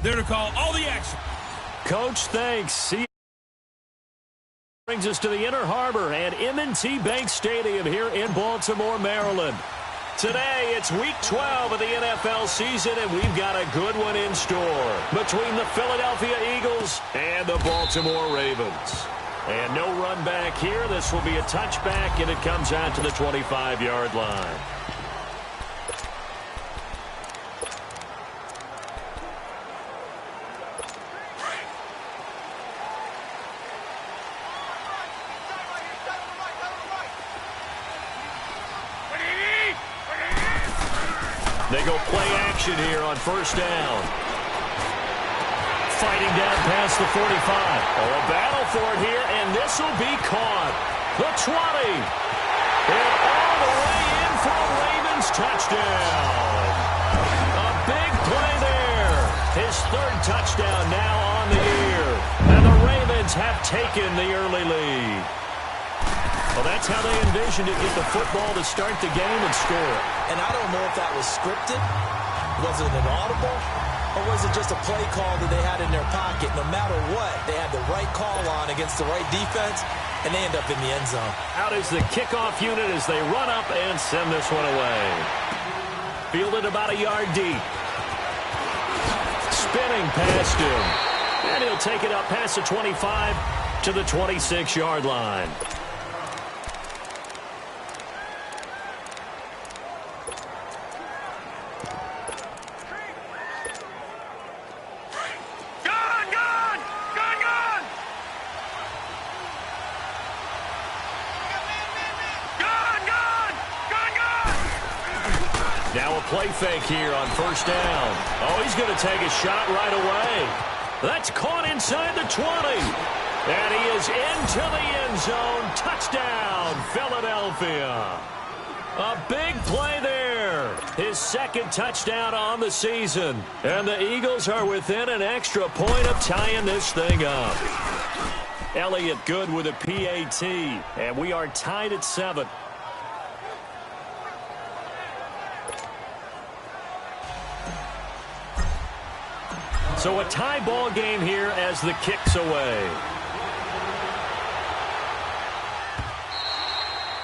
There to call all the action. Coach, thanks. See you. Brings us to the Inner Harbor and M&T Bank Stadium here in Baltimore, Maryland. Today, it's Week 12 of the NFL season, and we've got a good one in store between the Philadelphia Eagles and the Baltimore Ravens. And no run back here. This will be a touchback, and it comes out to the 25-yard line. They go play action here on first down. Fighting down past the 45. Oh, a battle for it here, and this will be caught. The 20. And all the way in for a Ravens touchdown. A big play there. His third touchdown now on the year. And the Ravens have taken the early lead. Well, that's how they envisioned it. Get the football to start the game and score. And I don't know if that was scripted. Was it an audible? Or was it just a play call that they had in their pocket? No matter what, they had the right call on against the right defense, and they end up in the end zone. Out is the kickoff unit as they run up and send this one away. Fielded about a yard deep. Spinning past him. And he'll take it up past the 25 to the 26-yard line. Now a play fake here on first down. Oh, he's going to take a shot right away. That's caught inside the 20. And he is into the end zone. Touchdown, Philadelphia. A big play there. His second touchdown on the season. And the Eagles are within an extra point of tying this thing up. Elliott good with a PAT. And we are tied at 7. So a tie ball game here as the kick's away.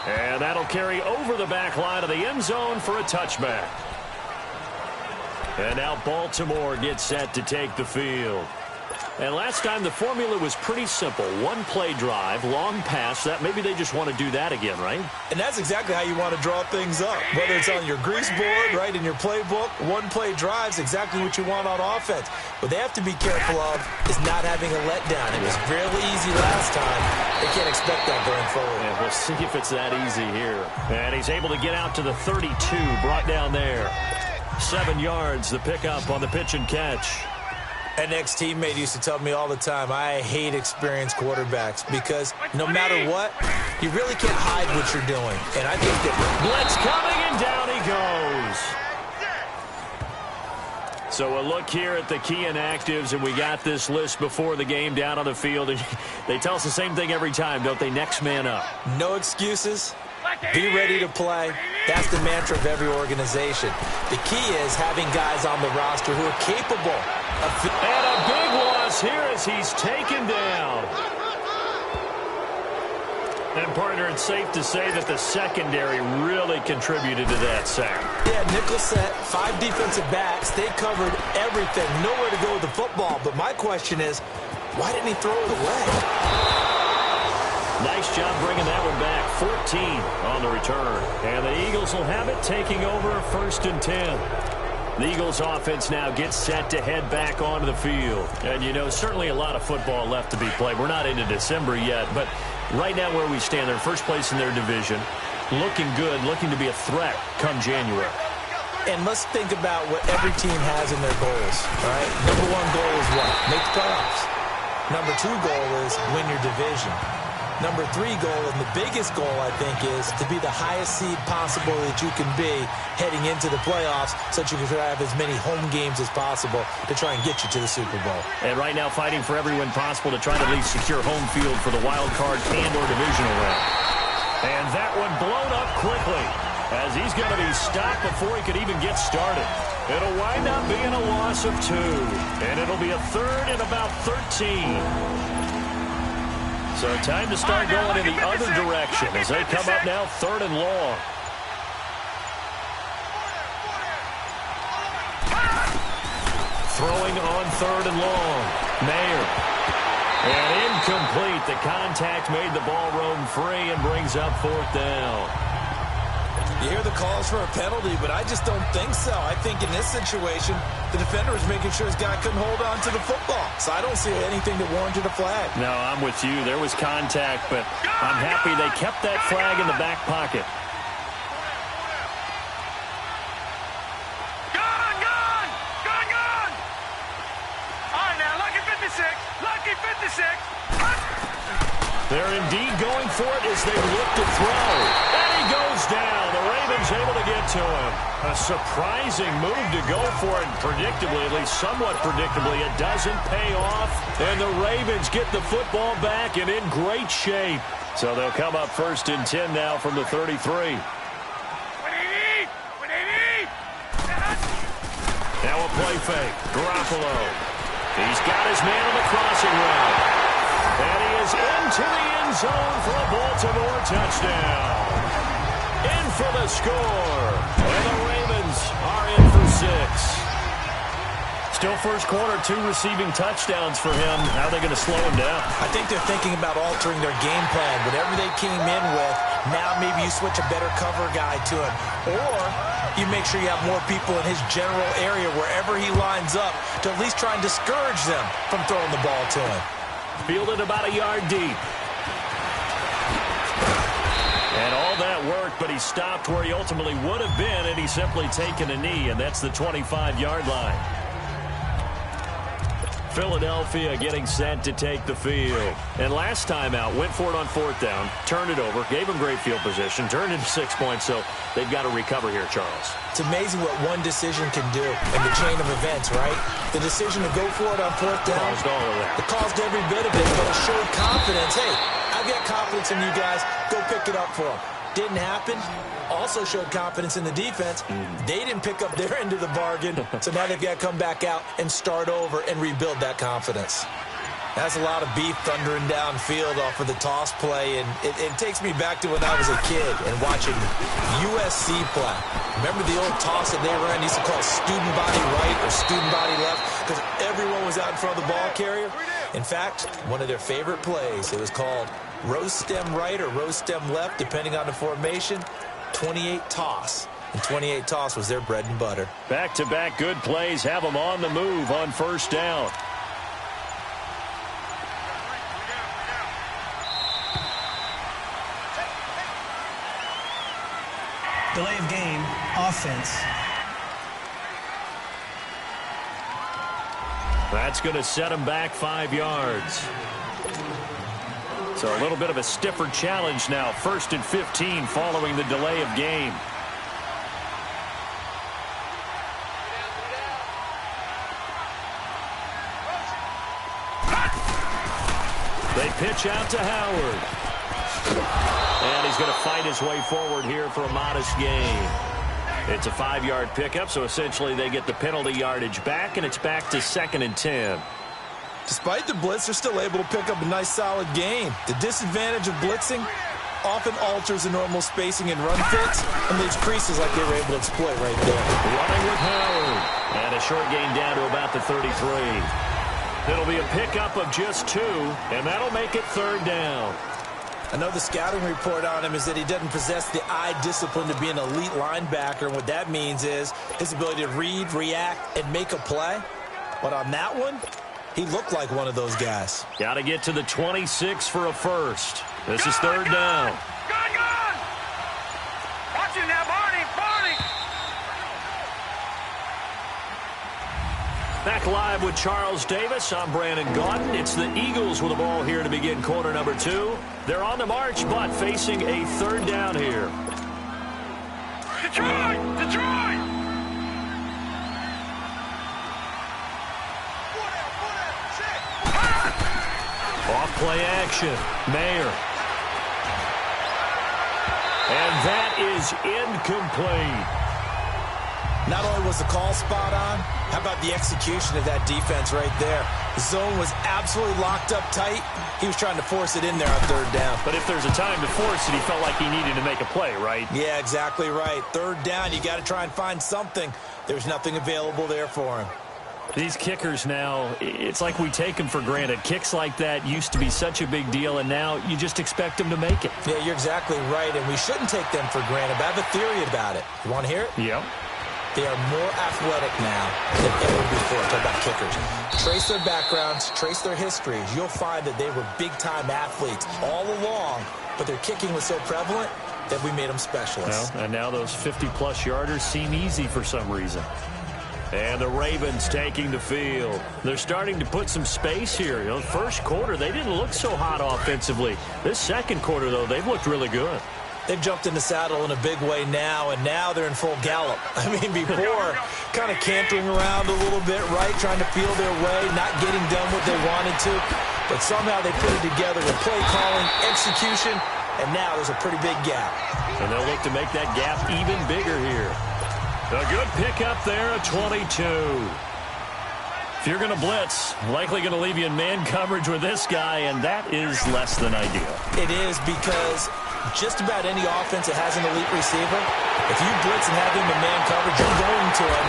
And that'll carry over the back line of the end zone for a touchback. And now Baltimore gets set to take the field. And last time the formula was pretty simple. One play drive, long pass. That maybe they just want to do that again, right? And that's exactly how you want to draw things up. Whether it's on your grease board, right, in your playbook, one play drive's exactly what you want on offense. What they have to be careful of is not having a letdown. It was fairly easy last time. They can't expect that going forward. And we'll see if it's that easy here. And he's able to get out to the 32, brought down there. 7 yards, the pickup on the pitch and catch. An ex-teammate used to tell me all the time, I hate experienced quarterbacks because no matter what, you really can't hide what you're doing. And I think that blitz coming, and down he goes. So a look here at the key inactives, and we got this list before the game down on the field. And they tell us the same thing every time, don't they? Next man up. No excuses. Be ready to play. That's the mantra of every organization. The key is having guys on the roster who are capable of... And a big loss here as he's taken down. And, partner, it's safe to say that the secondary really contributed to that sack. Yeah, nickel set, 5 defensive backs. They covered everything. Nowhere to go with the football. But my question is, why didn't he throw it away? Nice job bringing that one back. 14 on the return. And the Eagles will have it, taking over 1st and 10. The Eagles offense now gets set to head back onto the field. And, you know, certainly a lot of football left to be played. We're not into December yet, but right now where we stand, they're first place in their division. Looking good, looking to be a threat come January. And let's think about what every team has in their goals, all right? Number 1 goal is what? Make the playoffs. Number 2 goal is win your division. Number 3 goal, and the biggest goal, I think, is to be the highest seed possible that you can be heading into the playoffs so that you can have as many home games as possible to try and get you to the Super Bowl. And right now fighting for every win possible to try to at least secure home field for the wild card and or divisional round. And that one blown up quickly. as he's going to be stopped before he could even get started. It'll wind up being a loss of 2, and it'll be a third and about 13. So time to start going in the other direction as they come up now 3rd and long. Throwing on 3rd and long. Mayer. And incomplete. The contact made the ball roam free and brings up 4th down. You hear the calls for a penalty, but I just don't think so. I think in this situation, the defender is making sure his guy couldn't hold on to the football. So I don't see anything that warranted a flag. No, I'm with you. There was contact, but I'm happy they kept that flag in the back pocket. They're indeed going for it as they look to throw. And he goes down. The Ravens able to get to him. A surprising move to go for it. Predictably, at least somewhat predictably, it doesn't pay off. And the Ravens get the football back and in great shape. So they'll come up 1st and 10 now from the 33. Now a play fake. Garoppolo. He's got his man on the crossing route. And he is into the end zone for a Baltimore touchdown. In for the score. And the Ravens are in for 6. Still first quarter, 2 receiving touchdowns for him. How are they going to slow him down? I think they're thinking about altering their game plan. Whatever they came in with, now maybe you switch a better cover guy to him. Or you make sure you have more people in his general area wherever he lines up to at least try and discourage them from throwing the ball to him. Fielded about a yard deep. And all that worked, but he stopped where he ultimately would have been, and he's simply taken a knee, and that's the 25-yard line. Philadelphia getting set to take the field. And last time out, went for it on 4th down, turned it over, gave him great field position, turned into 6 points, so they've got to recover here, Charles. It's amazing what one decision can do in the chain of events, right? The decision to go for it on 4th down. Caused all of that. It caused every bit of it, but it showed confidence. Hey, I've got confidence in you guys. Go pick it up for them. Didn't happen. Also showed confidence in the defense. They didn't pick up their end of the bargain, so now they've got to come back out and start over and rebuild that confidence. That's a lot of beef thundering downfield off of the toss play, and it takes me back to when I was a kid and watching USC play. Remember the old toss that they ran? They used to call student body right or student body left because everyone was out in front of the ball carrier. In fact, one of their favorite plays, it was called rose stem right or rose stem left, depending on the formation, 28 toss. And 28 toss was their bread and butter. Back-to-back good plays have them on the move on 1st down. Delay of game, offense. That's going to set him back 5 yards. So a little bit of a stiffer challenge now. 1st and 15 following the delay of game. They pitch out to Howard. And he's going to fight his way forward here for a modest gain. It's a 5-yard pickup, so essentially they get the penalty yardage back, and it's back to 2nd and 10. Despite the blitz, they're still able to pick up a nice, solid gain. The disadvantage of blitzing often alters the normal spacing and run fits and leaves creases like they were able to exploit right there. Running with Howard. And a short gain down to about the 33. It'll be a pickup of just 2, and that'll make it 3rd down. I know the scouting report on him is that he doesn't possess the eye discipline to be an elite linebacker, and what that means is his ability to read, react, and make a play. But on that one, he looked like one of those guys. Got to get to the 26 for a first. This is 3rd down. Gone! Watch it now, Barney! Back live with Charles Davis. I'm Brandon Gaudin. It's the Eagles with the ball here to begin quarter number 2. They're on the march, but facing a 3rd down here. Detroit! Off play action. Mayer. And that is incomplete. Not only was the call spot on, how about the execution of that defense right there? The zone was absolutely locked up tight. He was trying to force it in there on third down. But if there's a time to force it, he felt like he needed to make a play, right? Yeah, exactly right. Third down, you got to try and find something. There's nothing available there for him. These kickers now, it's like we take them for granted. Kicks like that used to be such a big deal, and now you just expect them to make it. Yeah, you're exactly right, and we shouldn't take them for granted. But I have a theory about it. You want to hear it? Yeah. They are more athletic now than ever before. Talk about kickers. Trace their backgrounds, trace their histories. You'll find that they were big-time athletes all along, but their kicking was so prevalent that we made them specialists. Well, and now those 50-plus yarders seem easy for some reason. And the Ravens taking the field. They're starting to put some space here. You know, the first quarter, they didn't look so hot offensively. This second quarter, though, they've looked really good. They've jumped in the saddle in a big way now, and now they're in full gallop. I mean, before, kind of cantering around a little bit, right, trying to feel their way, not getting done what they wanted to. But somehow they put it together with play calling, execution, and now there's a pretty big gap. And they'll look to make that gap even bigger here. A good pickup there at 22. If you're going to blitz, likely going to leave you in man coverage with this guy, and that is less than ideal. It is, because just about any offense that has an elite receiver, if you blitz and have him in man coverage, you're going to him,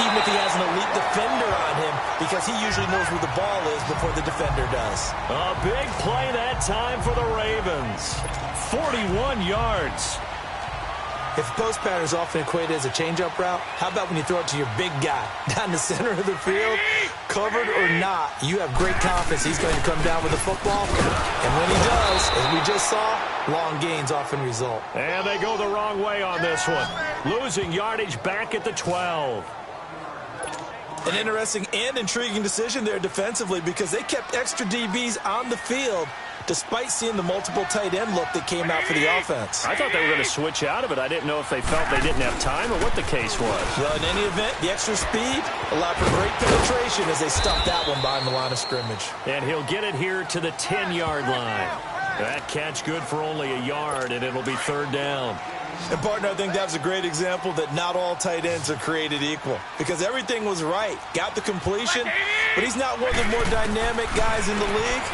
even if he has an elite defender on him, because he usually knows where the ball is before the defender does. A big play that time for the Ravens. 41 yards. If post pattern is often equated as a change-up route, how about when you throw it to your big guy down the center of the field, covered or not, you have great confidence he's going to come down with the football. And when he does, as we just saw, long gains often result. And they go the wrong way on this one. Losing yardage back at the 12. An interesting and intriguing decision there defensively, because they kept extra DBs on the field despite seeing the multiple tight end look that came out for the offense. I thought they were going to switch out of it. I didn't know if they felt they didn't have time or what the case was. Well, in any event, the extra speed allowed for great penetration as they stuffed that one behind the line of scrimmage. And he'll get it here to the 10-yard line. That catch good for only a yard, and it'll be third down. And, partner, I think that was a great example that not all tight ends are created equal, because everything was right. Got the completion, but he's not one of the more dynamic guys in the league.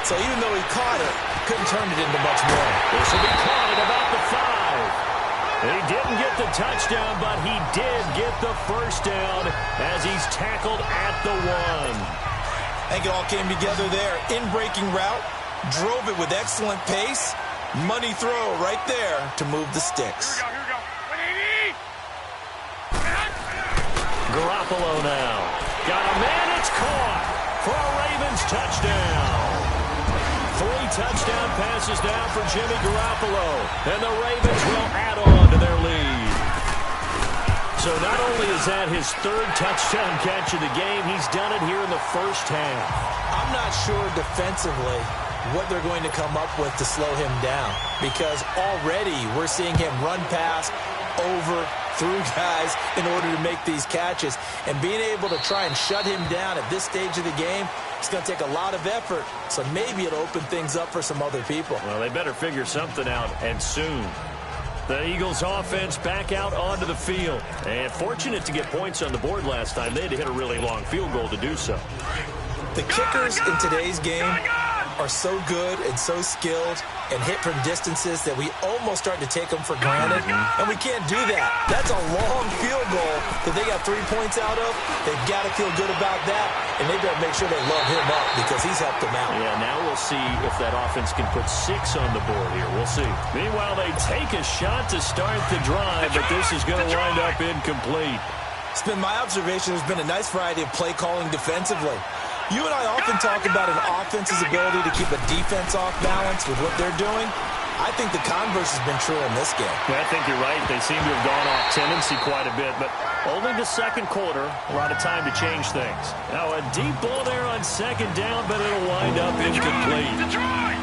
So even though he caught it, couldn't turn it into much more. This will be caught at about the 5. He didn't get the touchdown, but he did get the first down as he's tackled at the 1. I think it all came together there. In-breaking route, drove it with excellent pace. Money throw right there to move the sticks. Here we go. Garoppolo now. Got a man, it's caught for a Ravens touchdown. 3 touchdown passes now for Jimmy Garoppolo, and the Ravens will add on to their lead. So not only is that his 3rd touchdown catch of the game, he's done it here in the first half. I'm not sure defensively what they're going to come up with to slow him down, because already we're seeing him run past, over, through guys in order to make these catches. And being able to try and shut him down at this stage of the game, it's going to take a lot of effort, so maybe it'll open things up for some other people. Well, they better figure something out, and soon. The Eagles offense back out onto the field. And fortunate to get points on the board last time. They had to hit a really long field goal to do so. The kickers in today's game are so good and so skilled and hit from distances that we almost start to take them for granted, and we can't do that. That's a long field goal that they got 3 points out of. They've got to feel good about that, and they better make sure they love him up because he's helped them out. Yeah, now we'll see if that offense can put 6 on the board here. We'll see. Meanwhile, they take a shot to start the drive, but this is going to wind up incomplete. It's been my observation. There's been a nice variety of play calling defensively. You and I often talk about an offense's ability to keep a defense off balance with what they're doing. I think the converse has been true in this game. Yeah, I think you're right. They seem to have gone off tendency quite a bit, but only the second quarter, a lot of time to change things. Now a deep ball there on second down, but it'll wind up incomplete.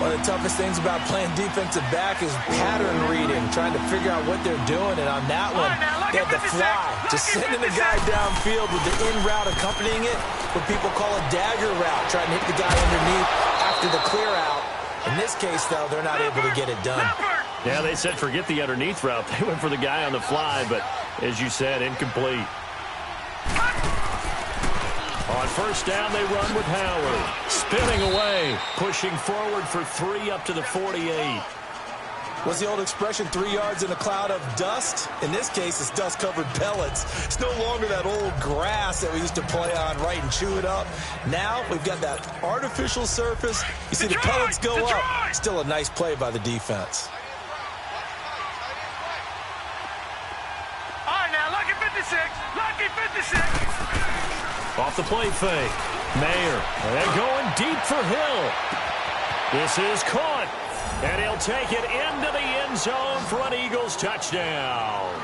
One of the toughest things about playing defensive back is pattern reading, trying to figure out what they're doing, and on that one, they had the fly, just sending the guy downfield with the in route accompanying it, what people call a dagger route, trying to hit the guy underneath after the clear out. In this case, though, they're not able to get it done. Yeah, they said forget the underneath route. They went for the guy on the fly, but as you said, incomplete. On first down, they run with Howard. Spinning away, pushing forward for 3 up to the 48. What's the old expression, 3 yards in a cloud of dust? In this case, it's dust-covered pellets. It's no longer that old grass that we used to play on, right, and chew it up. Now we've got that artificial surface. You see the pellets go up. Still a nice play by the defense. All right, now, lucky 56. Lucky 56. Off the play fake. Mayer. And going deep for Hill. This is caught. And he'll take it into the end zone for an Eagles touchdown.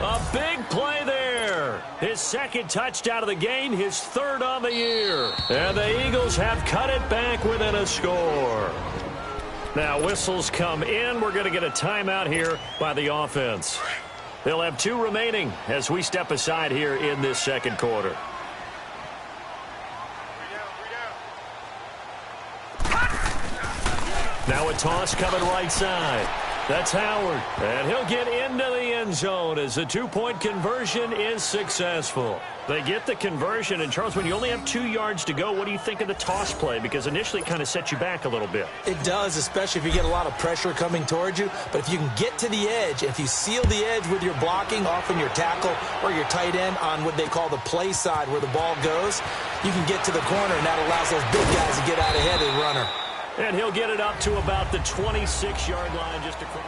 A big play there. His second touchdown of the game, his 3rd on the year. And the Eagles have cut it back within a score. Now whistles come in. We're going to get a timeout here by the offense. They'll have 2 remaining as we step aside here in this second quarter. Now a toss coming right side. That's Howard. And he'll get into the end zone as the 2-point conversion is successful. They get the conversion. And, Charles, when you only have 2 yards to go, what do you think of the toss play? Because initially it kind of set you back a little bit. It does, especially if you get a lot of pressure coming towards you. But if you can get to the edge, if you seal the edge with your blocking, often your tackle or your tight end on what they call the play side where the ball goes, you can get to the corner, and that allows those big guys to get out ahead of the runner. And he'll get it up to about the 26-yard line just across.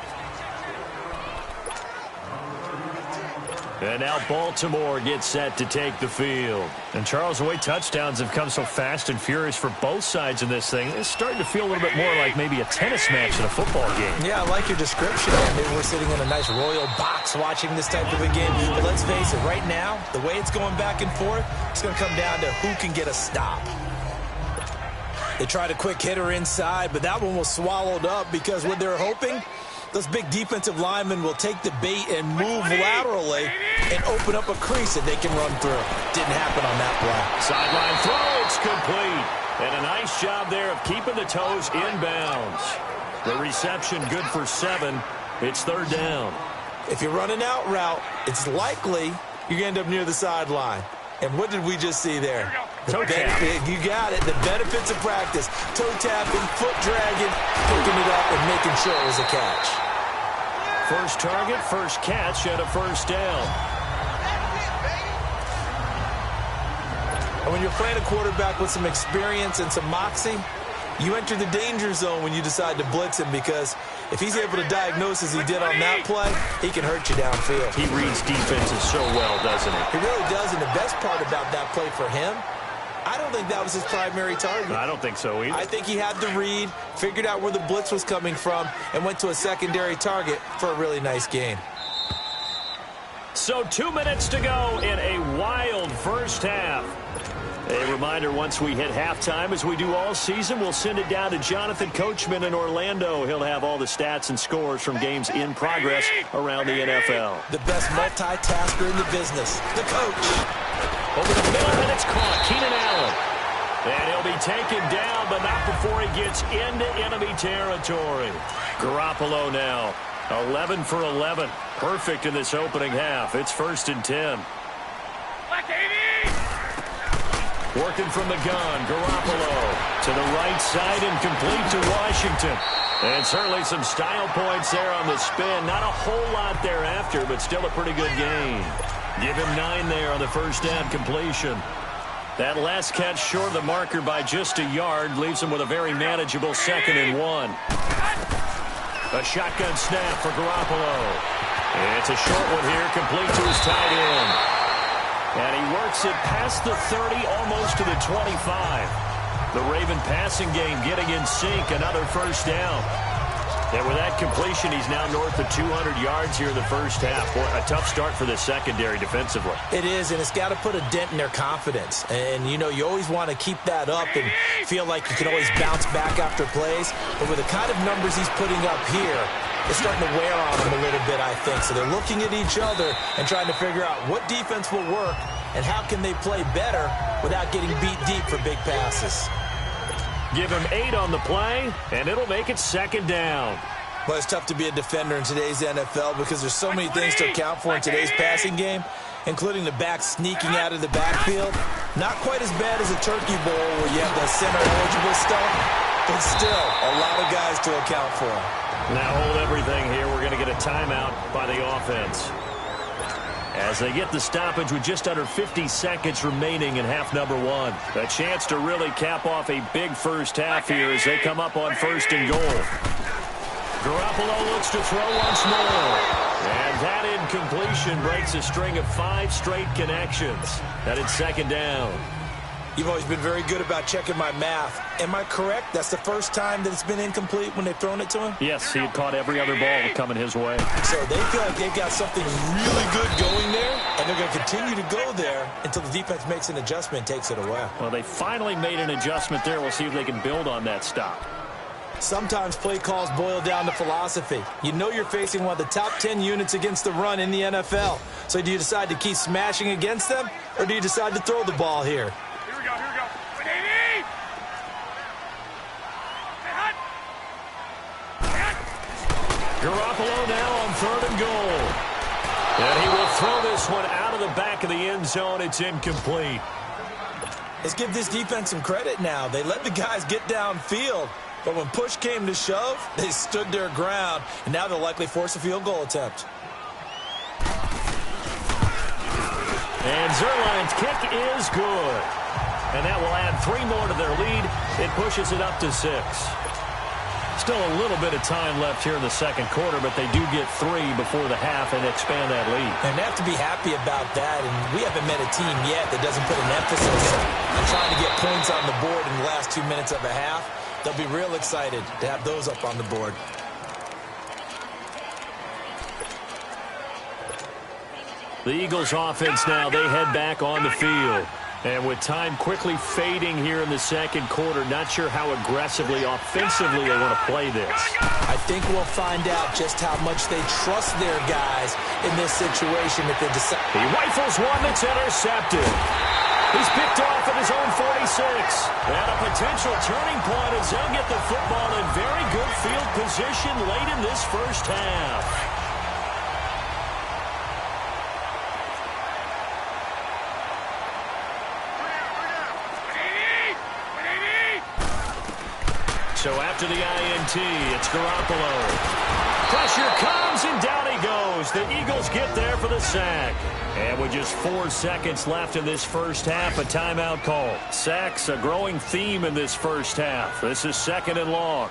And now Baltimore gets set to take the field. And, Charles, the way touchdowns have come so fast and furious for both sides in this thing, it's starting to feel a little bit more like maybe a tennis match in a football game. Yeah, I like your description. Maybe we're sitting in a nice royal box watching this type of a game. But let's face it, right now, the way it's going back and forth, it's going to come down to who can get a stop. They tried a quick hitter inside, but that one was swallowed up because what they're hoping, those big defensive linemen will take the bait and move laterally and open up a crease that they can run through. Didn't happen on that play. Sideline throw, it's complete. And a nice job there of keeping the toes inbounds. The reception good for 7. It's 3rd down. If you're running out route, it's likely you're going to end up near the sideline. And what did we just see there? Toe tap. You got it. The benefits of practice. Toe tapping, foot dragging, picking it up, and making sure it was a catch. First target, first catch, and a 1st down. And when you're playing a quarterback with some experience and some moxie, you enter the danger zone when you decide to blitz him, because if he's able to diagnose as he did on that play, he can hurt you downfield. He reads defenses so well, doesn't he? He really does, and the best part about that play for him, I don't think that was his primary target. I don't think so either. I think he had the read, figured out where the blitz was coming from, and went to a secondary target for a really nice gain. So 2 minutes to go in a wild first half. A reminder, once we hit halftime, as we do all season, we'll send it down to Jonathan Coachman in Orlando. He'll have all the stats and scores from games in progress around the NFL. The best multitasker in the business, the coach. Over the middle, and it's caught. Keenan Allen. And he'll be taken down, but not before he gets into enemy territory. Garoppolo now, 11 for 11. Perfect in this opening half. It's 1st and 10. Working from the gun, Garoppolo to the right side and complete to Washington. And certainly some style points there on the spin. Not a whole lot thereafter, but still a pretty good gain. Give him 9 there on the first down completion. That last catch short of the marker by just a yard leaves him with a very manageable 2nd and 1. A shotgun snap for Garoppolo. It's a short one here, complete to his tight end. And he works it past the 30, almost to the 25. The Raven passing game getting in sync, another first down. And with that completion, he's now north of 200 yards here in the first half. Boy, a tough start for the secondary defensively. It is, and it's got to put a dent in their confidence. And, you know, you always want to keep that up and feel like you can always bounce back after plays. But with the kind of numbers he's putting up here, it's starting to wear on them a little bit, I think. So they're looking at each other and trying to figure out what defense will work and how can they play better without getting beat deep for big passes. Give him 8 on the play, and it'll make it 2nd down. Well, it's tough to be a defender in today's NFL because there's so many things to account for in today's passing game, including the back sneaking out of the backfield. Not quite as bad as a turkey bowl where you have the center-eligible stuff, but still a lot of guys to account for. Now hold everything here. We're going to get a timeout by the offense. As they get the stoppage with just under 50 seconds remaining in half number one. A chance to really cap off a big first half here as they come up on 1st and goal. Garoppolo looks to throw once more. And that incompletion breaks a string of 5 straight connections. That is 2nd down. You've always been very good about checking my math. Am I correct? That's the first time that it's been incomplete when they've thrown it to him? Yes, he had caught every other ball coming his way. So they feel like they've got something really good going there, and they're going to continue to go there until the defense makes an adjustment and takes it away. Well, they finally made an adjustment there. We'll see if they can build on that stop. Sometimes play calls boil down to philosophy. You know you're facing one of the top 10 units against the run in the NFL. So do you decide to keep smashing against them, or do you decide to throw the ball here? Here we go. Garoppolo now on 3rd and goal. And he will throw this one out of the back of the end zone. It's incomplete. Let's give this defense some credit now. They let the guys get downfield, but when push came to shove, they stood their ground, and now they'll likely force a field goal attempt. And Zerline's kick is good. And that will add 3 more to their lead. It pushes it up to 6. Still a little bit of time left here in the 2nd quarter, but they do get 3 before the half and expand that lead. And they have to be happy about that, and we haven't met a team yet that doesn't put an emphasis on trying to get points on the board in the last 2 minutes of a half. They'll be real excited to have those up on the board. The Eagles offense now, they head back on the field. And with time quickly fading here in the 2nd quarter, not sure how aggressively, offensively they want to play this. I think we'll find out just how much they trust their guys in this situation if they decide. He rifles one that's intercepted. He's picked off at his own 46. And a potential turning point as they'll get the football in very good field position late in this first half. So after the INT, it's Garoppolo. Pressure comes, and down he goes. The Eagles get there for the sack. And with just 4 seconds left in this first half, a timeout call. Sacks, a growing theme in this first half. This is 2nd and long.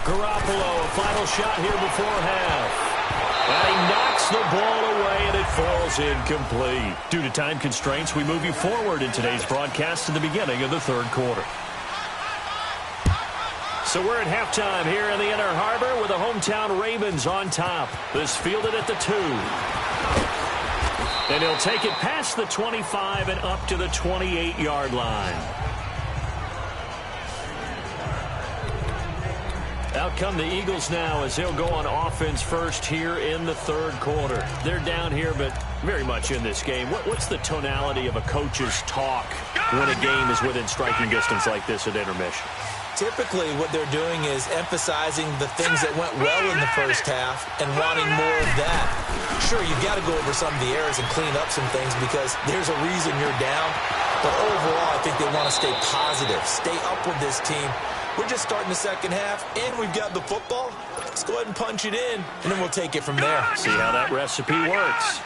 Garoppolo, a final shot here before half. And he knocks the ball away, and it falls incomplete. Due to time constraints, we move you forward in today's broadcast to the beginning of the 3rd quarter. So we're at halftime here in the Inner Harbor with the hometown Ravens on top. This fielded at the 2. And he'll take it past the 25 and up to the 28-yard line. Out come the Eagles now as they'll go on offense first here in the 3rd quarter. They're down here, but very much in this game. What's the tonality of a coach's talk when a game is within striking distance like this at intermission? Typically, what they're doing is emphasizing the things that went well in the first half and wanting more of that. Sure, you've got to go over some of the errors and clean up some things because there's a reason you're down. But overall, I think they want to stay positive, stay up with this team. We're just starting the 2nd half, and we've got the football. Let's go ahead and punch it in, and then we'll take it from there. See how that recipe works.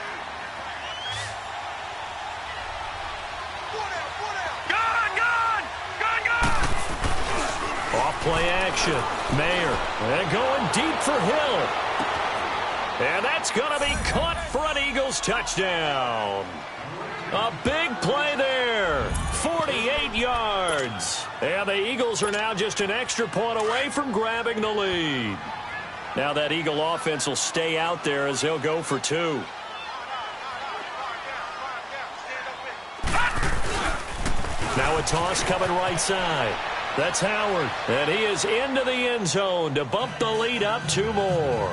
Off-play action. Mayer. And going deep for Hill. And that's going to be caught for an Eagles touchdown. A big play there. 48 yards. And the Eagles are now just an extra point away from grabbing the lead. Now that Eagle offense will stay out there as they'll go for 2. Now a toss coming right side. That's Howard. And he is into the end zone to bump the lead up 2 more.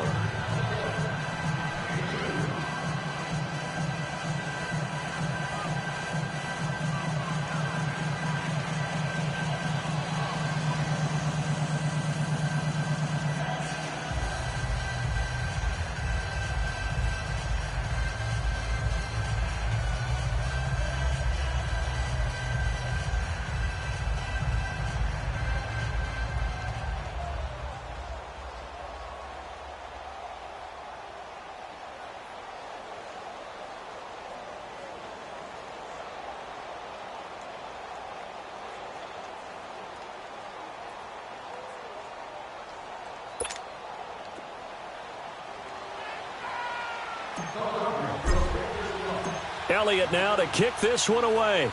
Elliott now to kick this one away.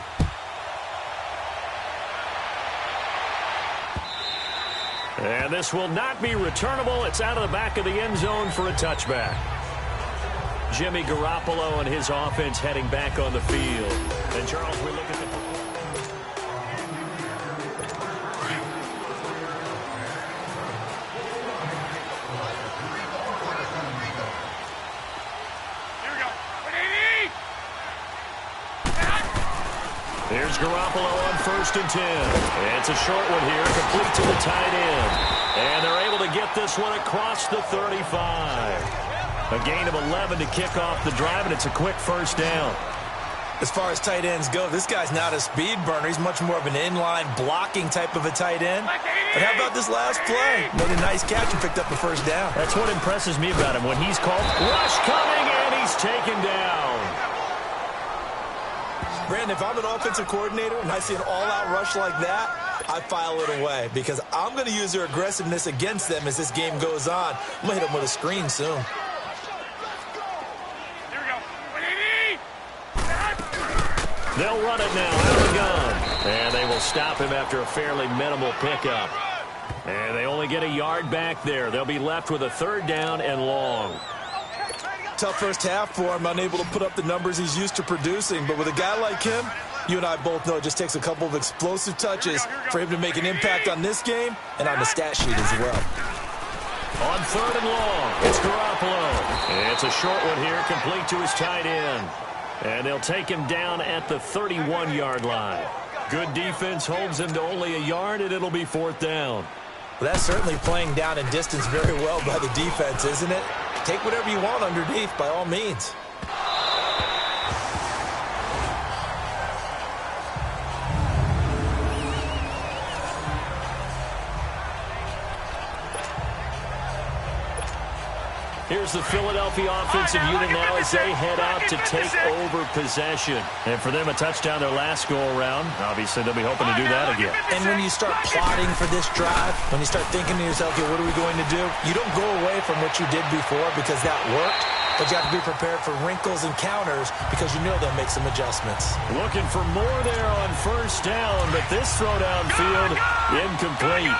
And this will not be returnable. It's out of the back of the end zone for a touchback. Jimmy Garoppolo and his offense heading back on the field. And Charles, we look at the... Here's Garoppolo on 1st and 10. And it's a short one here, complete to the tight end. And they're able to get this one across the 35. A gain of 11 to kick off the drive, and it's a quick first down. As far as tight ends go, this guy's not a speed burner. He's much more of an inline blocking type of a tight end. But how about this last play? Made a nice catch and picked up a first down. That's what impresses me about him. When he's called, rush coming, and he's taken down. Brandon, if I'm an offensive coordinator and I see an all-out rush like that, I file it away because I'm going to use their aggressiveness against them as this game goes on. I'm going to hit them with a screen soon. They'll run it now out of the gun. And they will stop him after a fairly minimal pickup. And they only get a yard back there. They'll be left with a 3rd down and long. Tough first half for him, unable to put up the numbers he's used to producing. But with a guy like him, you and I both know it just takes a couple of explosive touches for him to make an impact on this game and on the stat sheet as well. On 3rd and long, it's Garoppolo. And it's a short one here, complete to his tight end. And they'll take him down at the 31-yard line. Good defense holds him to only a yard, and it'll be 4th down. Well, that's certainly playing down in distance very well by the defense, isn't it? Take whatever you want underneath, by all means. Here's the Philadelphia offensive unit now as they head out to take over possession. And for them, a touchdown their last go-around. Obviously, they'll be hoping to do that again. And when you start plotting for this drive, when you start thinking to yourself, okay, what are we going to do? You don't go away from what you did before because that worked. But you have to be prepared for wrinkles and counters because you know they'll make some adjustments. Looking for more there on 1st down, but this throw downfield incomplete.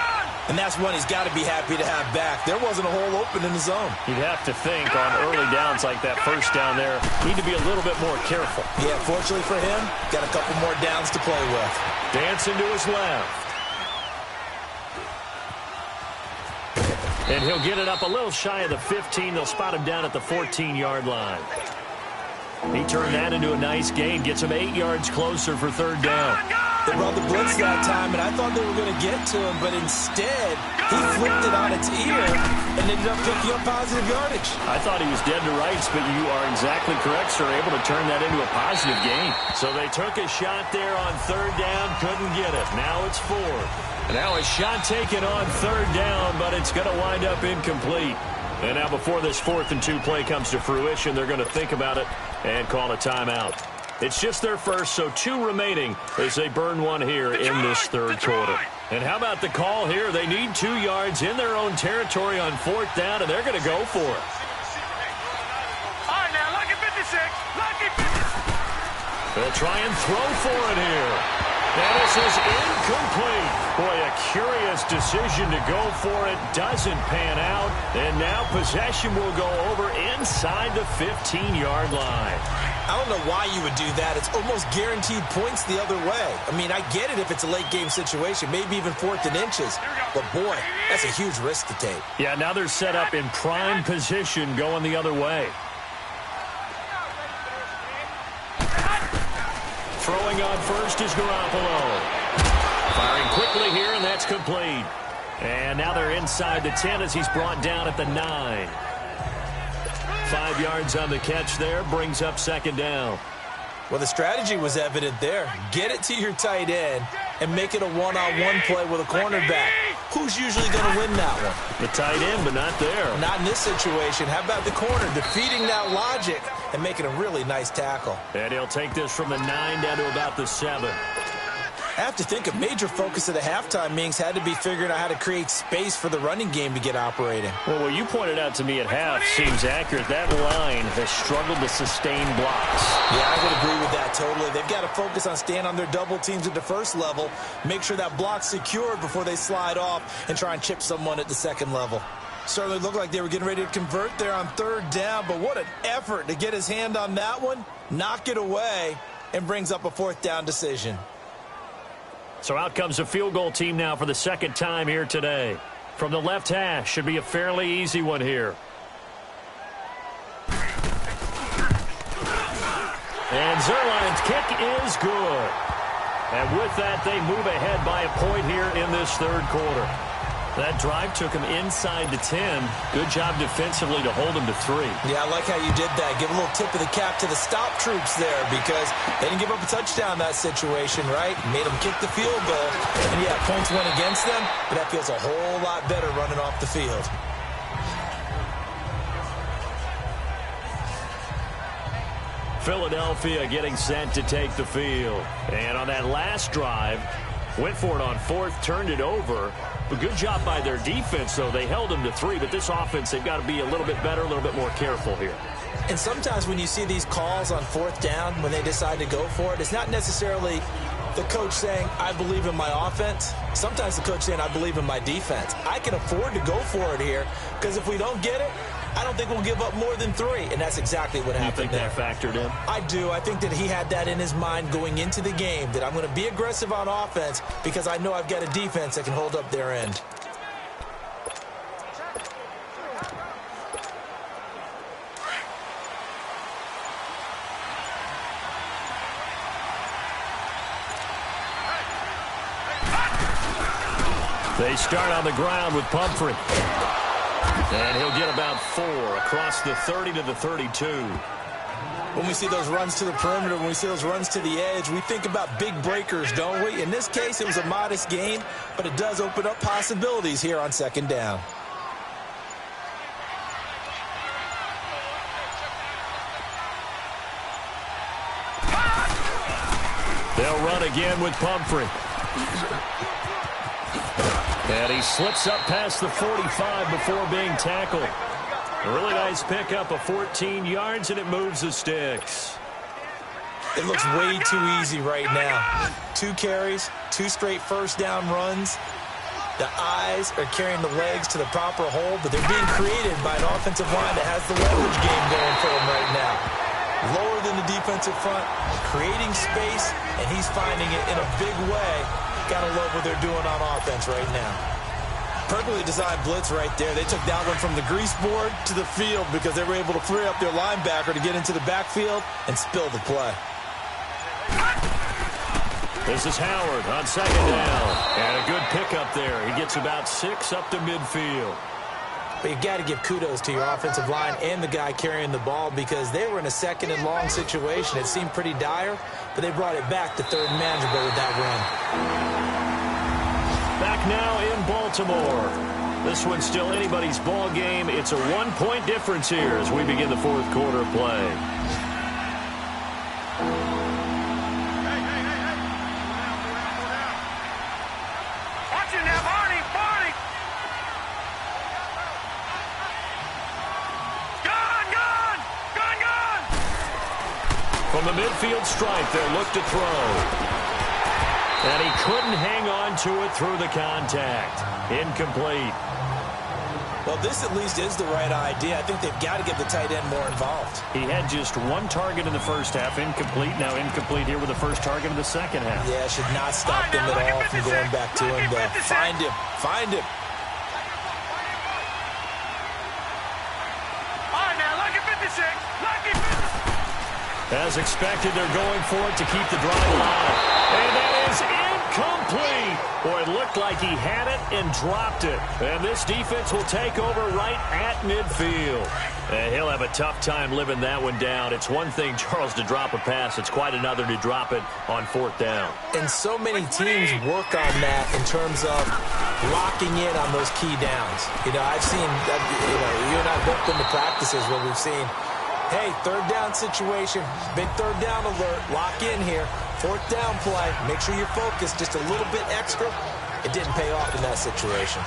And that's one he's got to be happy to have back. There wasn't a hole open in the zone. You'd have to think on early downs like that 1st down there, need to be a little bit more careful. Yeah, fortunately for him, got a couple more downs to play with. Dancing to his left. And he'll get it up a little shy of the 15. They'll spot him down at the 14-yard line. He turned that into a nice gain, gets him 8 yards closer for 3rd down. They brought the blitz that time, and I thought they were going to get to him, but instead, he flipped it on its ear and ended up picking up positive yardage. I thought he was dead to rights, but you are exactly correct, sir, able to turn that into a positive gain. So they took a shot there on 3rd down, couldn't get it. Now it's 4th. And now a shot taken on 3rd down, but it's going to wind up incomplete. And now before this 4th and 2 play comes to fruition, they're going to think about it and call a timeout. It's just their first, so 2 remaining as they burn one here in this 3rd quarter. And how about the call here? They need 2 yards in their own territory on 4th down, and they're going to go for it. All right, now, lucky 56. Lucky 56. They'll try and throw for it here. And this is incomplete. Boy, a curious decision to go for it. Doesn't pan out. And now possession will go over inside the 15-yard line. I don't know why you would do that. It's almost guaranteed points the other way. I mean, I get it if it's a late-game situation, maybe even 4th and inches. But, boy, that's a huge risk to take. Yeah, now they're set up in prime position going the other way. Throwing on first is Garoppolo. Firing quickly here, and that's complete. And now they're inside the 10 as he's brought down at the 9. 5 yards on the catch there, brings up 2nd down. Well, the strategy was evident there. Get it to your tight end and make it a one-on-one play with a cornerback. Who's usually going to win that one? The tight end, but not there. Not in this situation. How about the corner defeating that logic and making a really nice tackle? And he'll take this from the 9 down to about the 7. I have to think a major focus of the halftime meetings had to be figuring out how to create space for the running game to get operating. Well, what you pointed out to me at half seems accurate. That line has struggled to sustain blocks. Yeah, I would agree with that totally. They've got to focus on staying on their double teams at the first level, make sure that block's secured before they slide off and try and chip someone at the second level. Certainly looked like they were getting ready to convert there on third down, but what an effort to get his hand on that one, knock it away, and brings up a fourth down decision. So out comes a field goal team now for the second time here today. From the left hash, should be a fairly easy one here. And Zerline's kick is good. And with that, they move ahead by a point here in this third quarter. That drive took him inside the 10. Good job defensively to hold him to 3. Yeah, I like how you did that. Give a little tip of the cap to the stop troops there because they didn't give up a touchdown in that situation, right? Made them kick the field goal. And, yeah, points went against them, but that feels a whole lot better running off the field. Philadelphia getting set to take the field. And on that last drive, went for it on fourth, turned it over. A good job by their defense, though. They held them to 3, but this offense, they've got to be a little bit better, a little bit more careful here. And sometimes when you see these calls on fourth down, when they decide to go for it, it's not necessarily the coach saying, I believe in my offense. Sometimes the coach saying, I believe in my defense. I can afford to go for it here because if we don't get it, I don't think we'll give up more than 3, and that's exactly what happened there. You think that factored in? I do. I think that he had that in his mind going into the game, that I'm going to be aggressive on offense because I know I've got a defense that can hold up their end. They start on the ground with Pumphrey. And he'll get about 4 across the 30 to the 32. When we see those runs to the perimeter, when we see those runs to the edge, we think about big breakers, don't we? In this case, it was a modest gain, but it does open up possibilities here on second down. They'll run again with Pumphrey. And he slips up past the 45 before being tackled. A really nice pickup of 14 yards, and it moves the sticks. It looks way too easy right now. 2 carries, 2 straight first down runs. The eyes are carrying the legs to the proper hole, but they're being created by an offensive line that has the leverage game going for them right now. Lower than the defensive front, creating space, and he's finding it in a big way. Gotta love what they're doing on offense right now. Perfectly designed blitz right there. They took that one from the grease board to the field because they were able to free up their linebacker to get into the backfield and spill the play. This is Howard on second down. And a good pickup there. He gets about 6 up to midfield. But you got to give kudos to your offensive line and the guy carrying the ball because they were in a second and long situation. It seemed pretty dire, but they brought it back to third and manageable with that run. Back now in Baltimore. This one's still anybody's ball game. It's a 1-point difference here as we begin the fourth quarter play. Watch it now, Barney! Gone! From the midfield stripe, they'll look to throw. And he couldn't hang on to it through the contact. Incomplete. Well, this at least is the right idea. I think they've got to get the tight end more involved. He had just 1 target in the first half. Incomplete. Now incomplete here with the first target of the second half. Yeah, should not stop them at all from going back to him. Find him. Find him. All right, now, lucky 56. Lucky 56. As expected, they're going for it to keep the drive alive. And that is incomplete. Boy, it looked like he had it and dropped it. And this defense will take over right at midfield. And he'll have a tough time living that one down. It's one thing, Charles, to drop a pass. It's quite another to drop it on fourth down. And so many teams work on that in terms of locking in on those key downs. You know, I've seen, you and I have both been to practices where we've seen Hey, third down situation. Big third down alert. Lock in here. Fourth down play. Make sure you're focused just a little bit extra. It didn't pay off in that situation.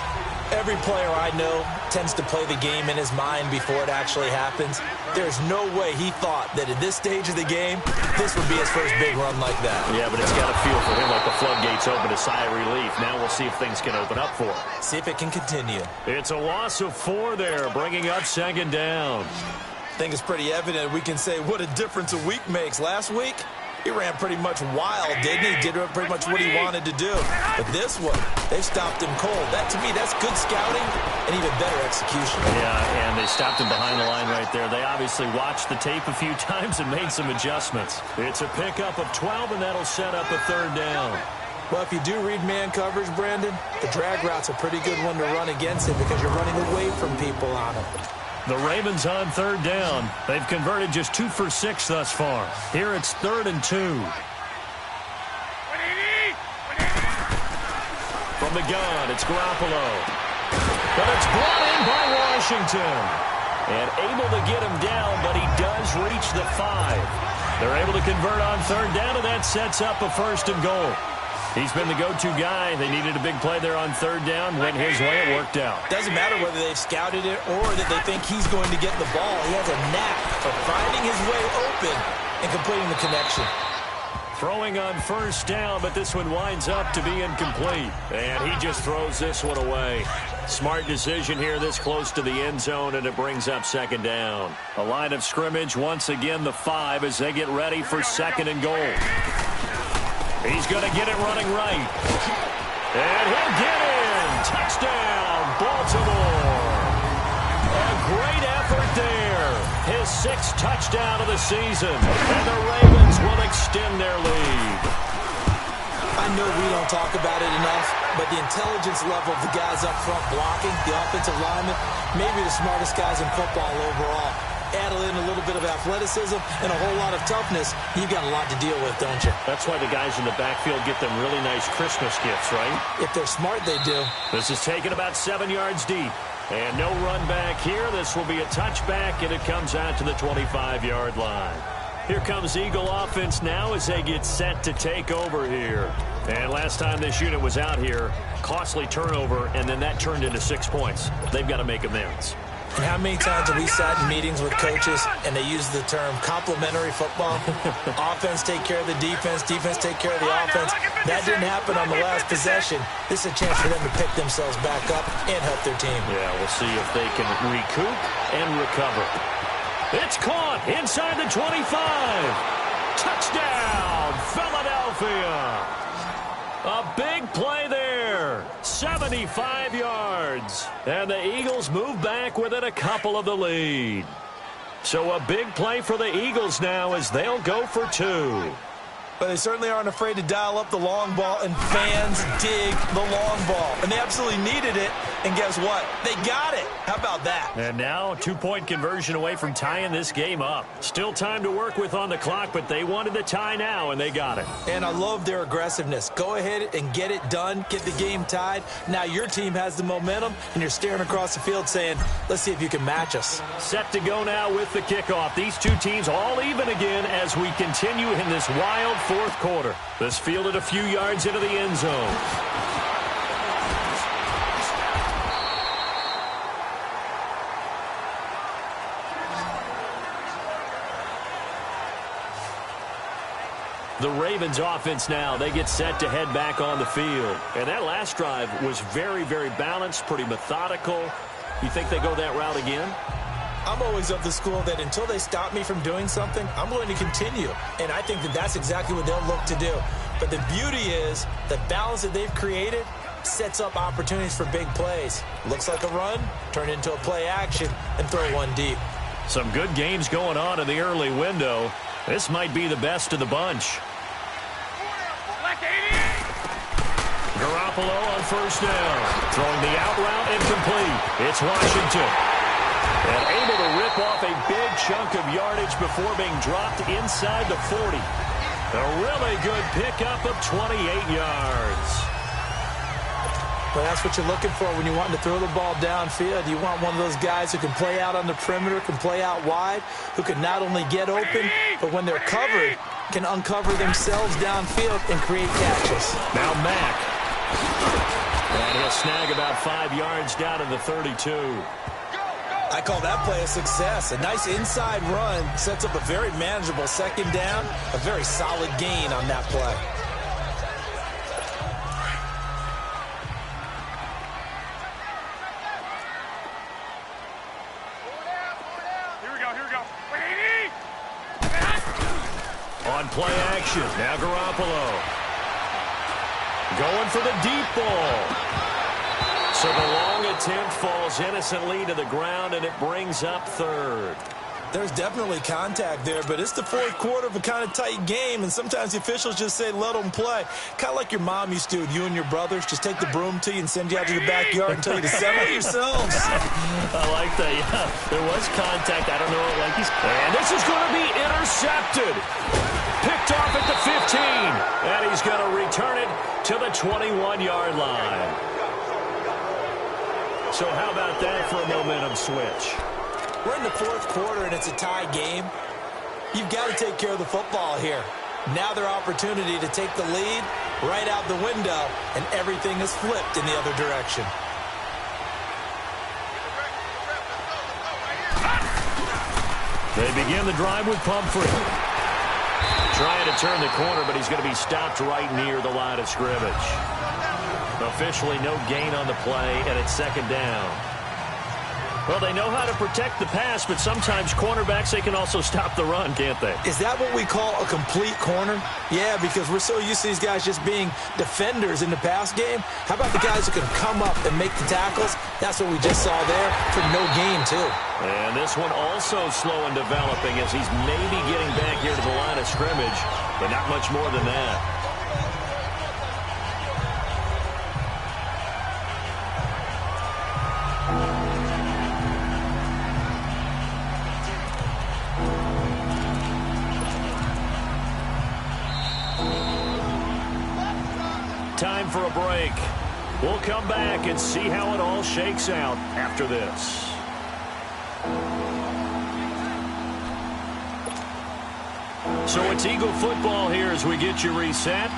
Every player I know tends to play the game in his mind before it actually happens. There's no way he thought that at this stage of the game, this would be his first big run like that. Yeah, but it's got to feel for him like the floodgates open, a sigh of relief. Now we'll see if things can open up for him. See if it can continue. It's a loss of 4 there, bringing up second down. I think it's pretty evident we can say what a difference a week makes. Last week, he ran pretty much wild, didn't he? Did pretty much what he wanted to do. But this one, they stopped him cold. That, to me, that's good scouting and even better execution. Yeah, and they stopped him behind the line right there. They obviously watched the tape a few times and made some adjustments. It's a pickup of 12, and that'll set up a third down. Well, if you do read man coverage, Brandon, the drag route's a pretty good one to run against it because you're running away from people on it. The Ravens on third down. They've converted just 2 for 6 thus far. Here it's 3rd and 2. From the gun, it's Garoppolo. But it's brought in by Washington. And able to get him down, but he does reach the 5. They're able to convert on third down, and that sets up a 1st and goal. He's been the go-to guy. They needed a big play there on third down. Went his way. It worked out. Doesn't matter whether they've scouted it or that they think he's going to get the ball. He has a knack for finding his way open and completing the connection. Throwing on first down, but this one winds up to be incomplete. And he just throws this one away. Smart decision here this close to the end zone, and it brings up second down. A line of scrimmage, once again the 5 as they get ready for 2nd and goal. He's going to get it running right. And he'll get in. Touchdown, Baltimore. A great effort there. His 6th touchdown of the season. And the Ravens will extend their lead. I know we don't talk about it enough, but the intelligence level of the guys up front blocking, the offensive linemen, maybe the smartest guys in football overall. Add in a little bit of athleticism and a whole lot of toughness, you've got a lot to deal with, don't you? That's why the guys in the backfield get them really nice Christmas gifts, right? If they're smart, they do. This is taken about 7 yards deep. And no run back here. This will be a touchback, and it comes out to the 25-yard line. Here comes Eagle offense now as they get set to take over here. And last time this unit was out here, costly turnover, and then that turned into 6 points. They've got to make amends. And how many times have we sat in meetings with coaches and they use the term complementary football? Offense take care of the defense, defense take care of the offense. That didn't happen on the last possession. This is a chance for them to pick themselves back up and help their team. Yeah, we'll see if they can recoup and recover. It's caught inside the 25. Touchdown, Philadelphia. A big play there. 75 yards. And the Eagles move back within a couple of the lead. So a big play for the Eagles now as they'll go for 2. But they certainly aren't afraid to dial up the long ball, and fans dig the long ball. And they absolutely needed it, and guess what? They got it. How about that? And now a 2-point conversion away from tying this game up. Still time to work with on the clock, but they wanted the tie now, and they got it. And I love their aggressiveness. Go ahead and get it done, get the game tied. Now your team has the momentum, and you're staring across the field saying, let's see if you can match us. Set to go now with the kickoff. These two teams all even again as we continue in this wild 4th quarter. This fielded a few yards into the end zone. The Ravens offense now, they get set to head back on the field. And that last drive was very, very balanced, pretty methodical. You think they go that route again? I'm always of the school that until they stop me from doing something, I'm going to continue. And I think that that's exactly what they'll look to do. But the beauty is the balance that they've created sets up opportunities for big plays. Looks like a run, turn into a play action, and throw one deep. Some good games going on in the early window. This might be the best of the bunch. Garoppolo on first down. Throwing the out route incomplete. It's Washington. And able to rip off a big chunk of yardage before being dropped inside the 40. A really good pickup of 28 yards. Well, that's what you're looking for when you want to throw the ball downfield. You want one of those guys who can play out on the perimeter, can play out wide, who can not only get open, but when they're covered, can uncover themselves downfield and create catches. Now Mack. And he'll snag about 5 yards down to the 32. I call that play a success. A nice inside run sets up a very manageable second down, a very solid gain on that play. On play action, now Garoppolo. Going for the deep ball. So the long attempt falls innocently to the ground, and it brings up third. There's definitely contact there, but it's the fourth quarter of a kind of tight game, and sometimes the officials just say, let them play. Kind of like your mom used to with you and your brothers. Just take the broom to you and send you out to the backyard and tell you to settle yourselves. I like that, yeah. There was contact. I don't know, like he's... And this is going to be intercepted. Picked off at the 15. And he's going to return it to the 21-yard line. So how about that for a momentum switch? We're in the fourth quarter, and it's a tie game. You've got to take care of the football here. Now their opportunity to take the lead right out the window, and everything is flipped in the other direction. They begin the drive with Pumphrey. Trying to turn the corner, but he's going to be stopped right near the line of scrimmage. Officially no gain on the play, and it's second down. Well, they know how to protect the pass, but sometimes cornerbacks, they can also stop the run, can't they? Is that what we call a complete corner? Yeah, because we're so used to these guys just being defenders in the pass game. How about the guys who can come up and make the tackles? That's what we just saw there for no gain, too. And this one also slow in developing as he's maybe getting back here to the line of scrimmage, but not much more than that. Time for a break. We'll come back and see how it all shakes out after this. So it's Eagle football here as we get you reset.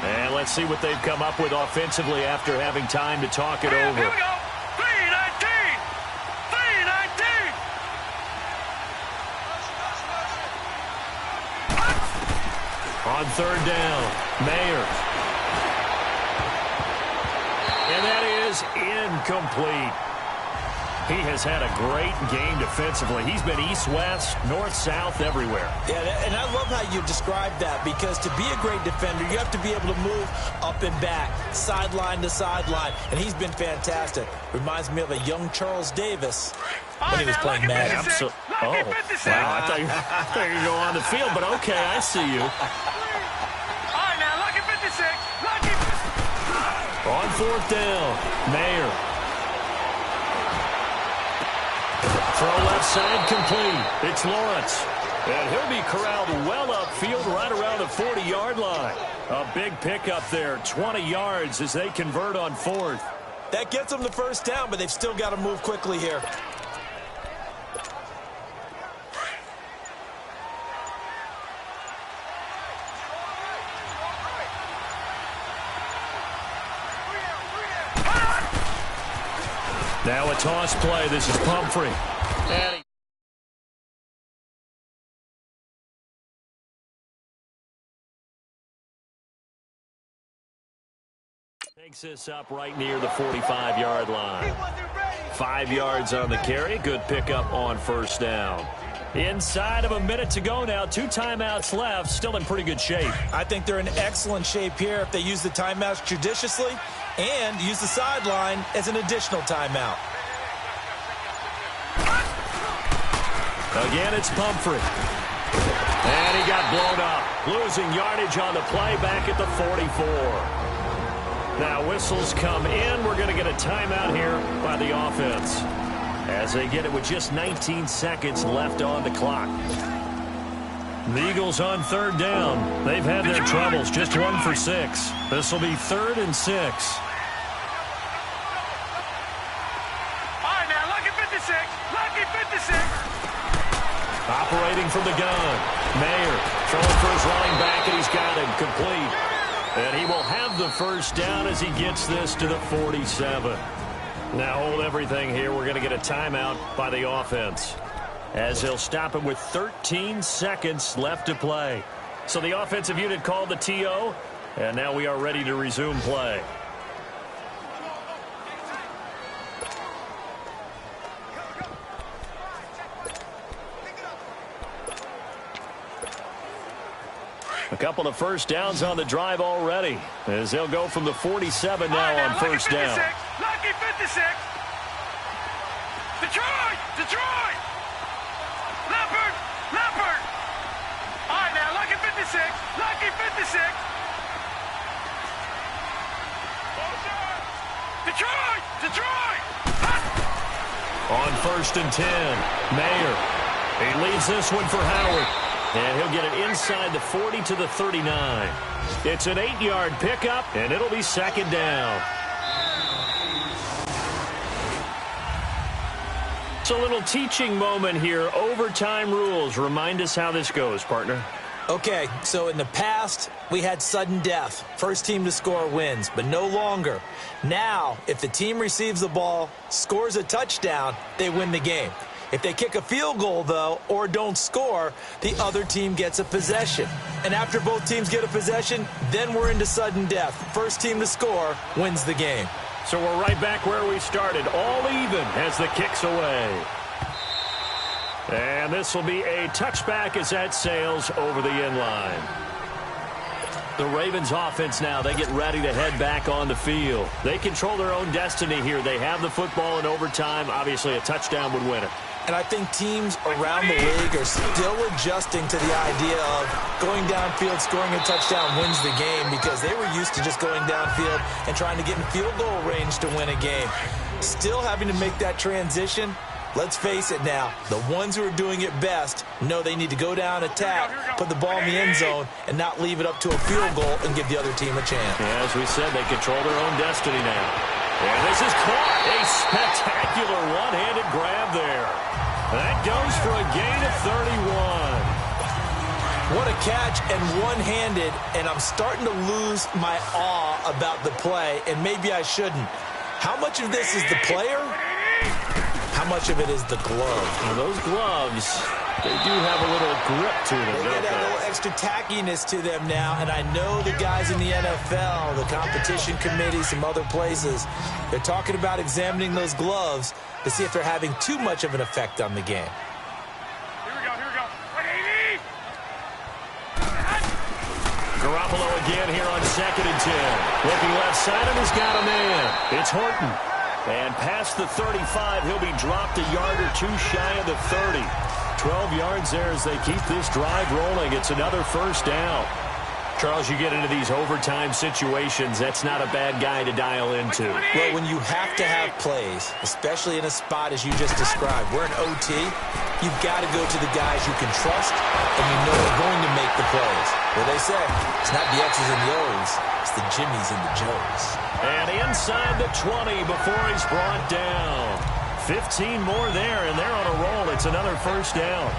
And let's see what they've come up with offensively after having time to talk it over. Here we go. 319. 319. On third down, Mayer. And that is incomplete. He has had a great game defensively. He's been east-west, north-south, everywhere. Yeah, and I love how you described that, because to be a great defender, you have to be able to move up and back, sideline to sideline, and he's been fantastic. Reminds me of a young Charles Davis when he was playing Madden. Absolutely. Oh, wow, I thought you were going to go on the field, but okay, I see you. All right, now, lucky 56. Lucky 56. On fourth down, Mayer. Throw left side complete. It's Lawrence. And he'll be corralled well upfield right around the 40-yard line. A big pickup there, 20 yards as they convert on fourth. That gets them the first down, but they've still got to move quickly here. Now a toss play. This is Pumphrey. And he takes this up right near the 45-yard line. 5 yards on the carry. Good pickup on first down. Inside of a minute to go now. 2 timeouts left. Still in pretty good shape. I think they're in excellent shape here if they use the timeouts judiciously and use the sideline as an additional timeout. Again, it's Pumphrey. And he got blown up. Losing yardage on the play back at the 44. Now whistles come in. We're going to get a timeout here by the offense as they get it with just 19 seconds left on the clock. The Eagles on third down. They've had their troubles. Just 1 for 6. This will be 3rd and 6. from the gun. Mayer throwing for his running back, and he's got him complete. And he will have the first down as he gets this to the 47. Now hold everything here. We're going to get a timeout by the offense, as he'll stop him with 13 seconds left to play. So the offensive unit called the TO, and now we are ready to resume play. A couple of first downs on the drive already, as they'll go from the 47 now on first down. Lucky 56. Detroit! Detroit! Leopard! Leopard! All right, now, lucky 56. Lucky 56. Detroit! Detroit! On first and 10, Mayer. He leaves this one for Howard. And he'll get it inside the 40 to the 39. It's an 8-yard pickup, and it'll be second down. It's a little teaching moment here. Overtime rules. Remind us how this goes, partner. Okay, so in the past, we had sudden death. First team to score wins, but no longer. Now, if the team receives the ball, scores a touchdown, they win the game. If they kick a field goal, though, or don't score, the other team gets a possession. And after both teams get a possession, then we're into sudden death. First team to score wins the game. So we're right back where we started, all even as the kick's away. And this will be a touchback as that sails over the end line. The Ravens offense now, they get ready to head back on the field. They control their own destiny here. They have the football in overtime. Obviously, a touchdown would win it. And I think teams around the league are still adjusting to the idea of going downfield, scoring a touchdown wins the game, because they were used to just going downfield and trying to get in field goal range to win a game. Still having to make that transition. Let's face it now, the ones who are doing it best know they need to go down, attack, put the ball in the end zone, and not leave it up to a field goal and give the other team a chance. Yeah, as we said, they control their own destiny now. And this is caught. A spectacular one-handed grab there. That goes for a gain of 31. What a catch, and one-handed, and I'm starting to lose my awe about the play, and maybe I shouldn't. How much of this is the player? How much of it is the glove? Well, those gloves, they do have a little grip to them. They get a little extra tackiness to them now, and I know the guys in the NFL, the competition committee, some other places, they're talking about examining those gloves to see if they're having too much of an effect on the game. Here we go, here we go. Garoppolo again here on second and 10. Looking left side, and he's got a man. It's Horton. And past the 35, he'll be dropped a yard or two shy of the 30. 12 yards there as they keep this drive rolling. It's another first down. Charles, you get into these overtime situations, that's not a bad guy to dial into. Well, when you have to have plays, especially in a spot as you just described, we're in OT, you've got to go to the guys you can trust and you know are going to make the plays. Well, they say, it's not the X's and the O's, it's the Jimmys and the Joes. And inside the 20 before he's brought down. 15 more there, and they're on a roll. It's another first down.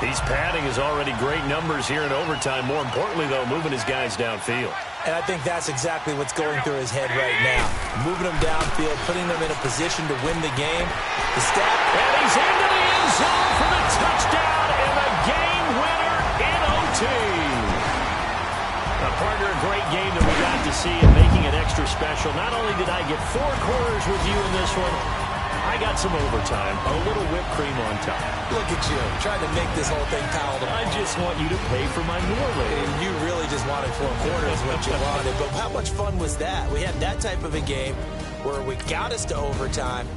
He's padding his already great numbers here in overtime. More importantly, though, moving his guys downfield. And I think that's exactly what's going through his head right now. Moving them downfield, putting them in a position to win the game. The stat. And he's into the end zone for the touchdown and the game winner in OT. A partner, a great game that we got to see and making it extra special. Not only did I get 4 quarters with you in this one, I got some overtime, a little whipped cream on top. Look at you, trying to make this whole thing palatable. I just want you to pay for my meal later. And you really just wanted 4 quarters what you wanted. But how much fun was that? We had that type of a game where we got us to overtime,